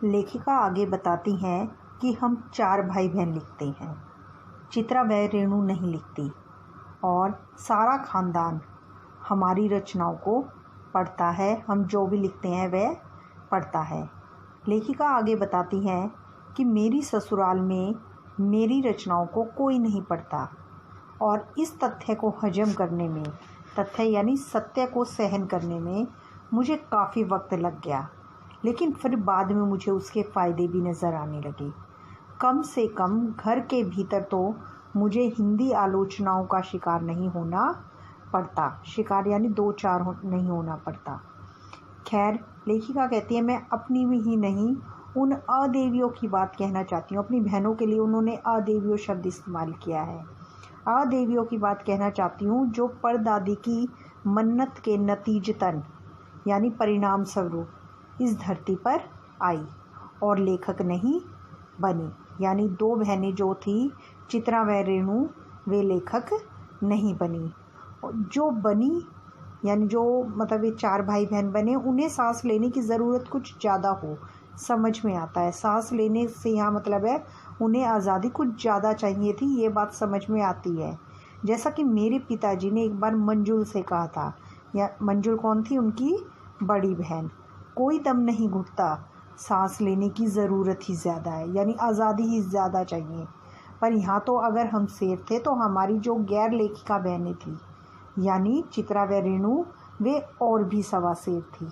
लेखिका आगे बताती हैं कि हम 4 भाई बहन लिखते हैं। चित्रा व रेणु नहीं लिखती और सारा खानदान हमारी रचनाओं को पढ़ता है। हम जो भी लिखते हैं वह पढ़ता है। लेखिका आगे बताती हैं कि मेरी ससुराल में मेरी रचनाओं को कोई नहीं पढ़ता और इस तथ्य को हजम करने में, तथ्य यानी सत्य को सहन करने में मुझे काफ़ी वक्त लग गया, लेकिन फिर बाद में मुझे उसके फ़ायदे भी नज़र आने लगे। कम से कम घर के भीतर तो मुझे हिंदी आलोचनाओं का शिकार नहीं होना पड़ता। शिकार यानी 2-4 नहीं होना पड़ता। खैर, लेखिका कहती है मैं अपनी में ही नहीं उन अदेवियों की बात कहना चाहती हूँ। अपनी बहनों के लिए उन्होंने अदेवियों शब्द इस्तेमाल किया है। अदेवियों की बात कहना चाहती हूँ जो परदादी की मन्नत के नतीजतन यानी परिणाम स्वरूप इस धरती पर आई और लेखक नहीं बनी। यानी 2 बहनें जो थी चित्रा व रेणु, वे लेखक नहीं बनी। जो बनी यानी जो मतलब ये 4 भाई बहन बने, उन्हें सांस लेने की ज़रूरत कुछ ज़्यादा हो, समझ में आता है। सांस लेने से यहाँ मतलब है उन्हें आज़ादी कुछ ज़्यादा चाहिए थी, ये बात समझ में आती है। जैसा कि मेरे पिताजी ने एक बार मंजुल से कहा था, या मंजुल कौन थी? उनकी बड़ी बहन, कोई दम नहीं घुटता, सांस लेने की ज़रूरत ही ज़्यादा है, यानी आज़ादी ही ज़्यादा चाहिए। पर यहाँ तो अगर हम शेर थे तो हमारी जो गैर लेखिका बहनें थी यानी चित्रा व रेणु, वे और भी सवा शेर थी।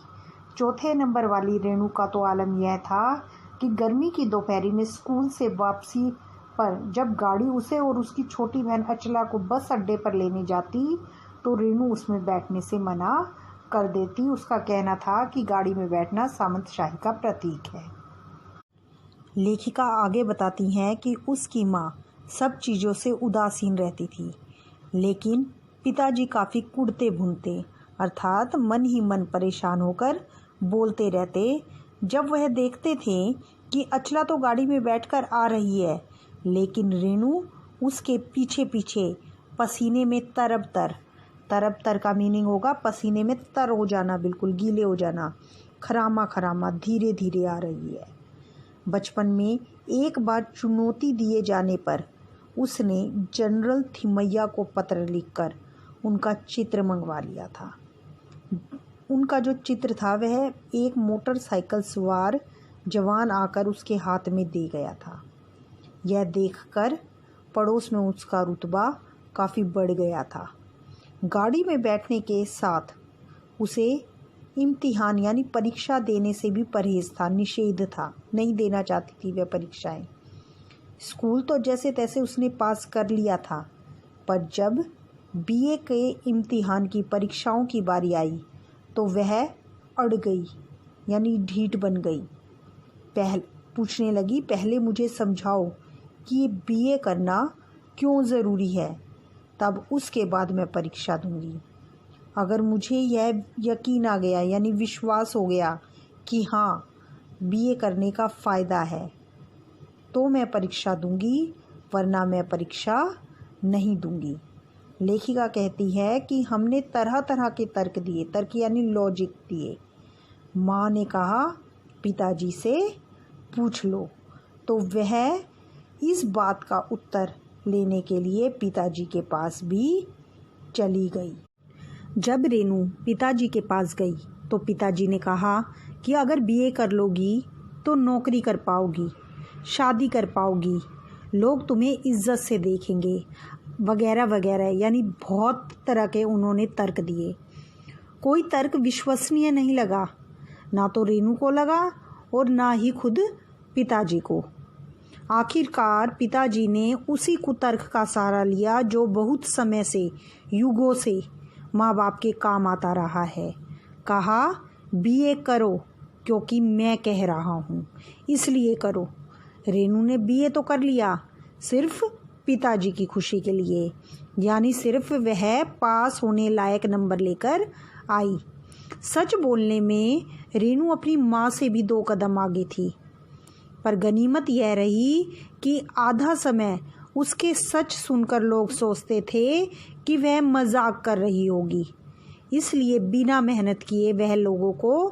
चौथे नंबर वाली रेणु का तो आलम यह था कि गर्मी की दोपहरी में स्कूल से वापसी पर जब गाड़ी उसे और उसकी छोटी बहन अचला को बस अड्डे पर लेने जाती तो रेणु उसमें बैठने से मना कर देती। उसका कहना था कि गाड़ी में बैठना सामंतशाही का प्रतीक है। लेखिका आगे बताती हैं कि उसकी माँ सब चीज़ों से उदासीन रहती थी, लेकिन पिताजी काफ़ी कुढ़ते भूनते अर्थात मन ही मन परेशान होकर बोलते रहते जब वह देखते थे कि अचला तो गाड़ी में बैठकर आ रही है, लेकिन रेणु उसके पीछे पीछे पसीने में तरब तर का मीनिंग होगा पसीने में तर हो जाना, बिल्कुल गीले हो जाना, खरामा खरामा धीरे धीरे आ रही है। बचपन में एक बार चुनौती दिए जाने पर उसने जनरल थिमैया को पत्र लिखकर उनका चित्र मंगवा लिया था। उनका जो चित्र था वह एक मोटरसाइकिल सवार जवान आकर उसके हाथ में दे गया था। यह देखकर पड़ोस में उसका रुतबा काफ़ी बढ़ गया था। गाड़ी में बैठने के साथ उसे इम्तिहान यानी परीक्षा देने से भी परहेज था, निषेध था, नहीं देना चाहती थी वह परीक्षाएं। स्कूल तो जैसे तैसे उसने पास कर लिया था, पर जब बीए के इम्तिहान की परीक्षाओं की बारी आई तो वह अड़ गई यानी ढीठ बन गई। पूछने लगी, पहले मुझे समझाओ कि ये बीए करना क्यों ज़रूरी है, तब उसके बाद मैं परीक्षा दूंगी। अगर मुझे यह यकीन आ गया यानी विश्वास हो गया कि हाँ बीए करने का फ़ायदा है तो मैं परीक्षा दूंगी, वरना मैं परीक्षा नहीं दूंगी। लेखिका कहती है कि हमने तरह तरह के तर्क दिए, तर्क यानी लॉजिक दिए। माँ ने कहा पिताजी से पूछ लो, तो वह इस बात का उत्तर लेने के लिए पिताजी के पास भी चली गई। जब रेणु पिताजी के पास गई तो पिताजी ने कहा कि अगर बीए कर लोगी तो नौकरी कर पाओगी, शादी कर पाओगी, लोग तुम्हें इज्जत से देखेंगे, वगैरह वगैरह, यानी बहुत तरह के उन्होंने तर्क दिए। कोई तर्क विश्वसनीय नहीं लगा, ना तो रेणु को लगा और ना ही खुद पिताजी को। आखिरकार पिताजी ने उसी कुतर्क का सहारा लिया जो बहुत समय से, युगों से माँ बाप के काम आता रहा है। कहा बीए करो क्योंकि मैं कह रहा हूँ इसलिए करो। रेणु ने बीए तो कर लिया सिर्फ पिताजी की खुशी के लिए, यानी सिर्फ वह पास होने लायक नंबर लेकर आई। सच बोलने में रेणु अपनी माँ से भी 2 कदम आगे थी, पर गनीमत यह रही कि आधा समय उसके सच सुनकर लोग सोचते थे कि वह मजाक कर रही होगी, इसलिए बिना मेहनत किए वह लोगों को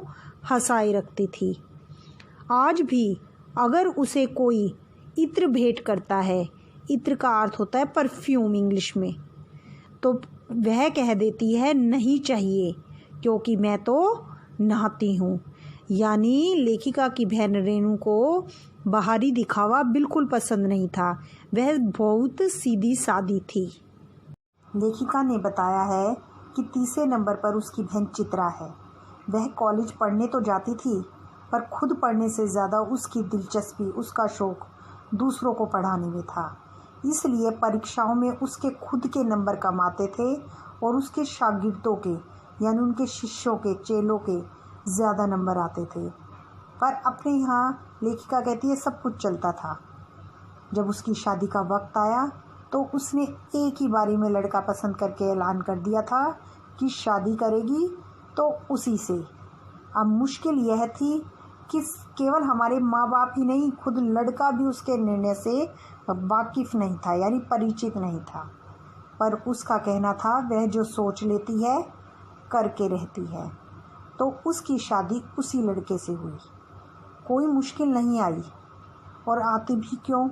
हंसाए रखती थी। आज भी अगर उसे कोई इत्र भेंट करता है, इत्र का अर्थ होता है परफ्यूम इंग्लिश में, तो वह कह देती है नहीं चाहिए क्योंकि मैं तो नहाती हूँ। यानी लेखिका की बहन रेणु को बाहरी दिखावा बिल्कुल पसंद नहीं था, वह बहुत सीधी सादी थी। लेखिका ने बताया है कि तीसरे नंबर पर उसकी बहन चित्रा है। वह कॉलेज पढ़ने तो जाती थी, पर खुद पढ़ने से ज़्यादा उसकी दिलचस्पी, उसका शौक़ दूसरों को पढ़ाने में था। इसलिए परीक्षाओं में उसके खुद के नंबर कम आते थे और उसके शागिर्दों के, यानी उनके शिष्यों के, चेलों के ज़्यादा नंबर आते थे। पर अपने यहाँ लेखिका कहती है सब कुछ चलता था। जब उसकी शादी का वक्त आया तो उसने एक ही बारी में लड़का पसंद करके ऐलान कर दिया था कि शादी करेगी तो उसी से। अब मुश्किल यह थी कि केवल हमारे माँ बाप ही नहीं, खुद लड़का भी उसके निर्णय से वाकिफ़ नहीं था, यानी परिचित नहीं था। पर उसका कहना था वह जो सोच लेती है करके रहती है। तो उसकी शादी उसी लड़के से हुई। कोई मुश्किल नहीं आई, और आती भी क्यों,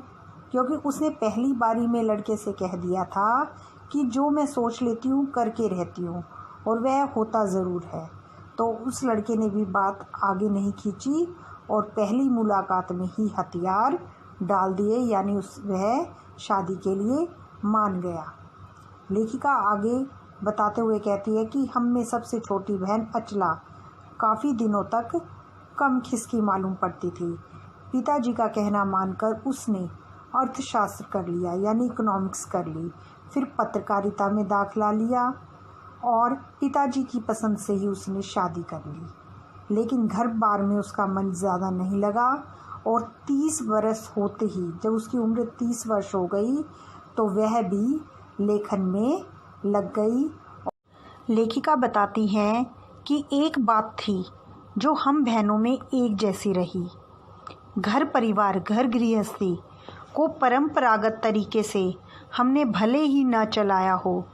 क्योंकि उसने पहली बारी में लड़के से कह दिया था कि जो मैं सोच लेती हूँ करके रहती हूँ, और वह होता ज़रूर है। तो उस लड़के ने भी बात आगे नहीं खींची और पहली मुलाकात में ही हथियार डाल दिए, यानी वह शादी के लिए मान गया। लेखिका आगे बताते हुए कहती है कि हम में सबसे छोटी बहन अचला काफ़ी दिनों तक कम खिसकी मालूम पड़ती थी। पिताजी का कहना मानकर उसने अर्थशास्त्र कर लिया, यानी इकोनॉमिक्स कर ली। फिर पत्रकारिता में दाखिला लिया और पिताजी की पसंद से ही उसने शादी कर ली। लेकिन घर बार में उसका मन ज़्यादा नहीं लगा और 30 वर्ष होते ही, जब उसकी उम्र 30 वर्ष हो गई, तो वह भी लेखन में लग गई। लेखिका बताती हैं कि एक बात थी जो हम बहनों में एक जैसी रही। घर परिवार, घर गृहस्थी को परंपरागत तरीके से हमने भले ही न चलाया हो,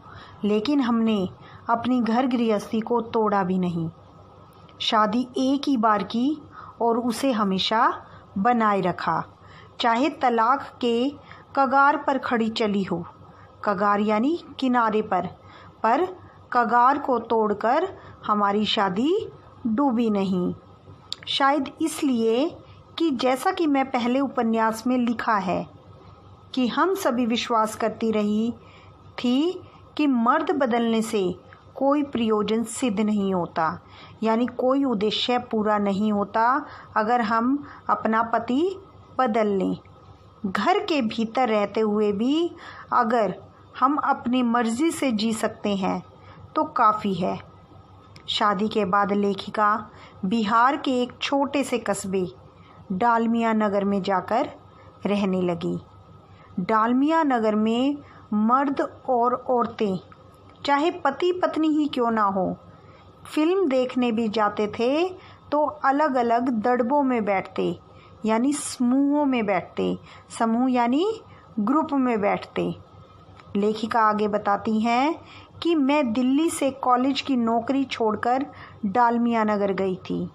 लेकिन हमने अपनी घर गृहस्थी को तोड़ा भी नहीं। शादी एक ही बार की और उसे हमेशा बनाए रखा, चाहे तलाक के कगार पर खड़ी चली हो। कगार यानी किनारे पर कगार को तोड़कर हमारी शादी डूबी नहीं। शायद इसलिए कि जैसा कि मैं पहले उपन्यास में लिखा है कि हम सभी विश्वास करती रही थी कि मर्द बदलने से कोई प्रयोजन सिद्ध नहीं होता, यानी कोई उद्देश्य पूरा नहीं होता अगर हम अपना पति बदल लें। घर के भीतर रहते हुए भी अगर हम अपनी मर्जी से जी सकते हैं तो काफ़ी है। शादी के बाद लेखिका बिहार के एक छोटे से कस्बे डालमिया नगर में जाकर रहने लगी। डालमिया नगर में मर्द और औरतें, चाहे पति पत्नी ही क्यों ना हो, फिल्म देखने भी जाते थे तो अलग अलग दड़बों में बैठते, यानी समूहों में बैठते। समूह यानी ग्रुप में बैठते। लेखिका आगे बताती हैं कि मैं दिल्ली से कॉलेज की नौकरी छोड़कर डालमिया नगर गई थी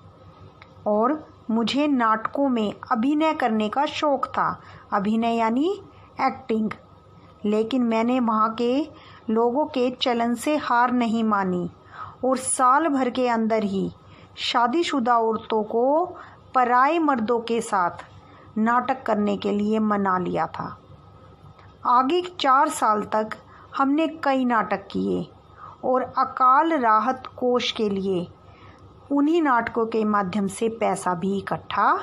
और मुझे नाटकों में अभिनय करने का शौक़ था। अभिनय यानी एक्टिंग। लेकिन मैंने वहाँ के लोगों के चलन से हार नहीं मानी और साल भर के अंदर ही शादीशुदा औरतों को पराए मर्दों के साथ नाटक करने के लिए मना लिया था। आगे 4 साल तक हमने कई नाटक किए और अकाल राहत कोष के लिए उन्हीं नाटकों के माध्यम से पैसा भी इकट्ठा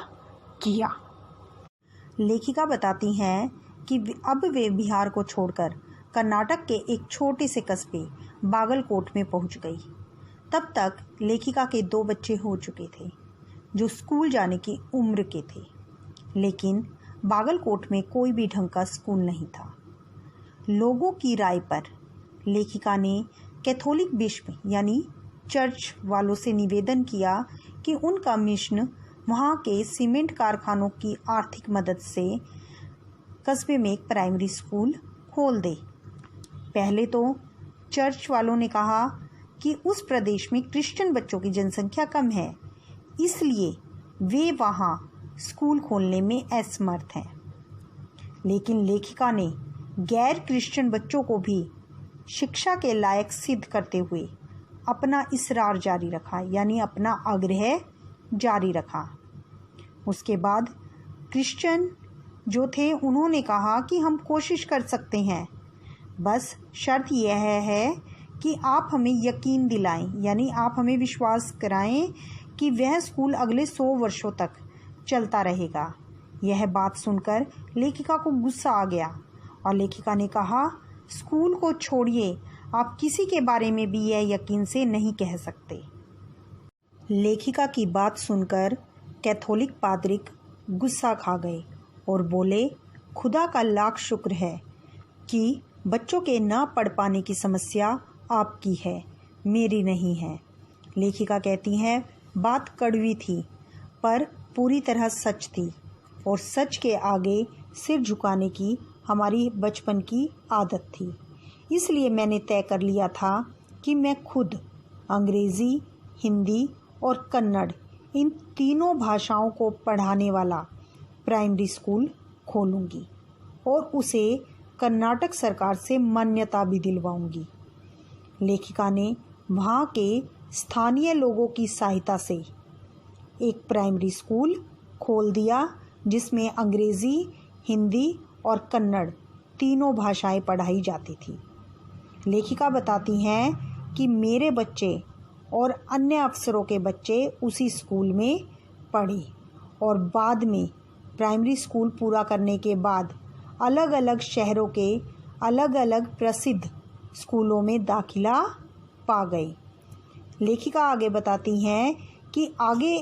किया। लेखिका बताती हैं कि अब वे बिहार को छोड़कर कर्नाटक के एक छोटे से कस्बे बागलकोट में पहुंच गई। तब तक लेखिका के 2 बच्चे हो चुके थे जो स्कूल जाने की उम्र के थे, लेकिन बागलकोट में कोई भी ढंग का स्कूल नहीं था। लोगों की राय पर लेखिका ने कैथोलिक बिशप यानी चर्च वालों से निवेदन किया कि उनका मिशन वहाँ के सीमेंट कारखानों की आर्थिक मदद से कस्बे में एक प्राइमरी स्कूल खोल दे। पहले तो चर्च वालों ने कहा कि उस प्रदेश में क्रिश्चियन बच्चों की जनसंख्या कम है, इसलिए वे वहाँ स्कूल खोलने में असमर्थ हैं। लेकिन लेखिका ने गैर क्रिश्चियन बच्चों को भी शिक्षा के लायक सिद्ध करते हुए अपना इसरार जारी रखा, यानी अपना आग्रह जारी रखा। उसके बाद क्रिश्चियन जो थे उन्होंने कहा कि हम कोशिश कर सकते हैं, बस शर्त यह है कि आप हमें यकीन दिलाएं, यानी आप हमें विश्वास कराएं कि वह स्कूल अगले 100 वर्षों तक चलता रहेगा। यह बात सुनकर लेखिका को गुस्सा आ गया और लेखिका ने कहा, स्कूल को छोड़िए, आप किसी के बारे में भी यह यकीन से नहीं कह सकते। लेखिका की बात सुनकर कैथोलिक पादरिक गुस्सा खा गए और बोले, खुदा का लाख शुक्र है कि बच्चों के ना पढ़ पाने की समस्या आपकी है, मेरी नहीं है। लेखिका कहती हैं, बात कड़वी थी पर पूरी तरह सच थी और सच के आगे सिर झुकाने की हमारी बचपन की आदत थी। इसलिए मैंने तय कर लिया था कि मैं खुद अंग्रेज़ी, हिंदी और कन्नड़ इन तीनों भाषाओं को पढ़ाने वाला प्राइमरी स्कूल खोलूँगी और उसे कर्नाटक सरकार से मान्यता भी दिलवाऊंगी। लेखिका ने वहाँ के स्थानीय लोगों की सहायता से एक प्राइमरी स्कूल खोल दिया जिसमें अंग्रेज़ी, हिंदी और कन्नड़ तीनों भाषाएं पढ़ाई जाती थी। लेखिका बताती हैं कि मेरे बच्चे और अन्य अफसरों के बच्चे उसी स्कूल में पढ़े और बाद में प्राइमरी स्कूल पूरा करने के बाद अलग अलग शहरों के अलग अलग प्रसिद्ध स्कूलों में दाखिला पा गए। लेखिका आगे बताती हैं कि आगे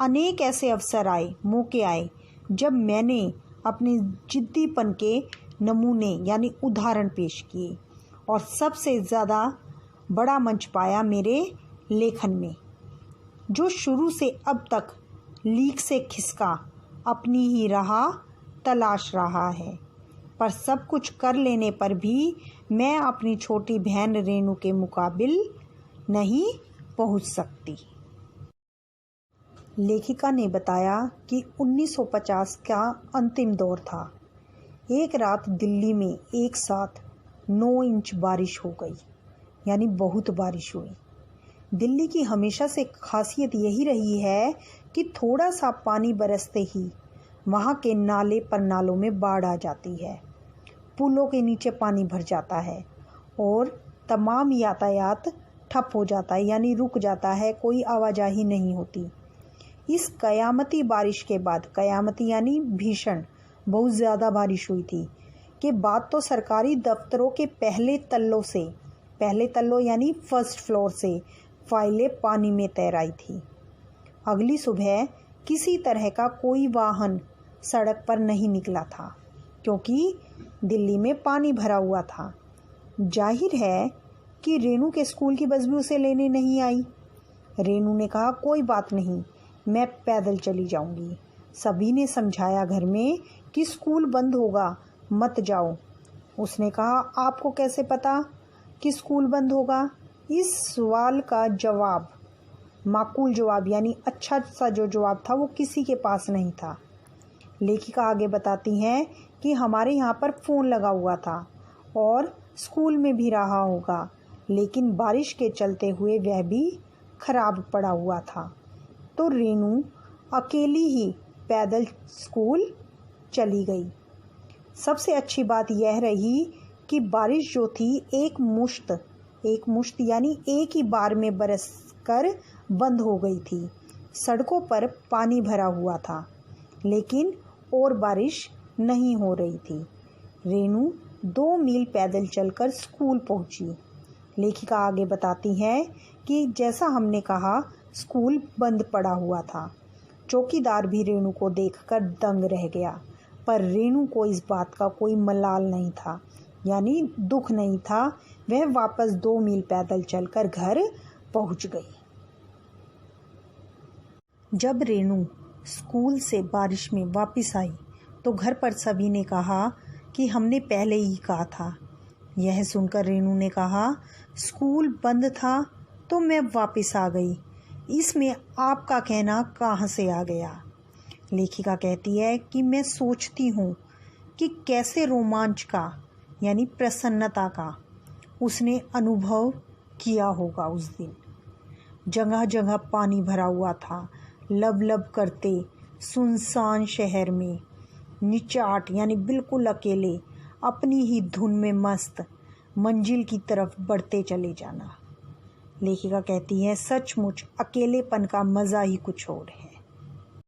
अनेक ऐसे अवसर आए, मौके आए, जब मैंने अपने जिद्दीपन के नमूने यानी उदाहरण पेश किए और सबसे ज़्यादा बड़ा मंच पाया मेरे लेखन में, जो शुरू से अब तक लीक से खिसका अपनी ही राह तलाश रहा है, पर सब कुछ कर लेने पर भी मैं अपनी छोटी बहन रेणु के मुकाबिल नहीं पहुंच सकती। लेखिका ने बताया कि 1950 का अंतिम दौर था। एक रात दिल्ली में एक साथ 9 इंच बारिश हो गई, यानी बहुत बारिश हुई। दिल्ली की हमेशा से खासियत यही रही है कि थोड़ा सा पानी बरसते ही वहाँ के नाले पर नालों में बाढ़ आ जाती है, पुलों के नीचे पानी भर जाता है और तमाम यातायात ठप हो जाता है, यानी रुक जाता है, कोई आवाजाही नहीं होती। इस कयामती बारिश के बाद, कयामती यानी भीषण, बहुत ज़्यादा बारिश हुई थी के बाद तो सरकारी दफ्तरों के पहले तल्लों यानी फर्स्ट फ्लोर से फाइलें पानी में तैर आई थी। अगली सुबह किसी तरह का कोई वाहन सड़क पर नहीं निकला था क्योंकि दिल्ली में पानी भरा हुआ था। जाहिर है कि रेणु के स्कूल की बस भी उसे लेने नहीं आई। रेणु ने कहा, कोई बात नहीं, मैं पैदल चली जाऊंगी। सभी ने समझाया घर में कि स्कूल बंद होगा, मत जाओ। उसने कहा, आपको कैसे पता कि स्कूल बंद होगा? इस सवाल का जवाब, माकूल जवाब यानी अच्छा सा जो जवाब था, वो किसी के पास नहीं था। लेखिका आगे बताती हैं कि हमारे यहाँ पर फ़ोन लगा हुआ था और स्कूल में भी रहा होगा, लेकिन बारिश के चलते हुए वह भी खराब पड़ा हुआ था। तो रेणु अकेली ही पैदल स्कूल चली गई। सबसे अच्छी बात यह रही कि बारिश जो थी एक मुश्त यानी एक ही बार में बरसकर बंद हो गई थी। सड़कों पर पानी भरा हुआ था, लेकिन और बारिश नहीं हो रही थी। रेणु 2 मील पैदल चलकर स्कूल पहुंची। लेखिका आगे बताती हैं कि जैसा हमने कहा, स्कूल बंद पड़ा हुआ था। चौकीदार भी रेणु को देखकर दंग रह गया, पर रेणु को इस बात का कोई मलाल नहीं था, यानी दुख नहीं था। वह वापस 2 मील पैदल चलकर घर पहुंच गई। जब रेणु स्कूल से बारिश में वापस आई तो घर पर सभी ने कहा कि हमने पहले ही कहा था। यह सुनकर रेणु ने कहा, स्कूल बंद था तो मैं वापस आ गई, इसमें आपका कहना कहाँ से आ गया? लेखिका कहती है कि मैं सोचती हूँ कि कैसे रोमांच का यानी प्रसन्नता का उसने अनुभव किया होगा उस दिन। जगह जगह पानी भरा हुआ था, लब लब करते सुनसान शहर में निचाट यानी बिल्कुल अकेले अपनी ही धुन में मस्त मंजिल की तरफ बढ़ते चले जाना। लेखिका कहती है सचमुच अकेलेपन का मज़ा ही कुछ और है।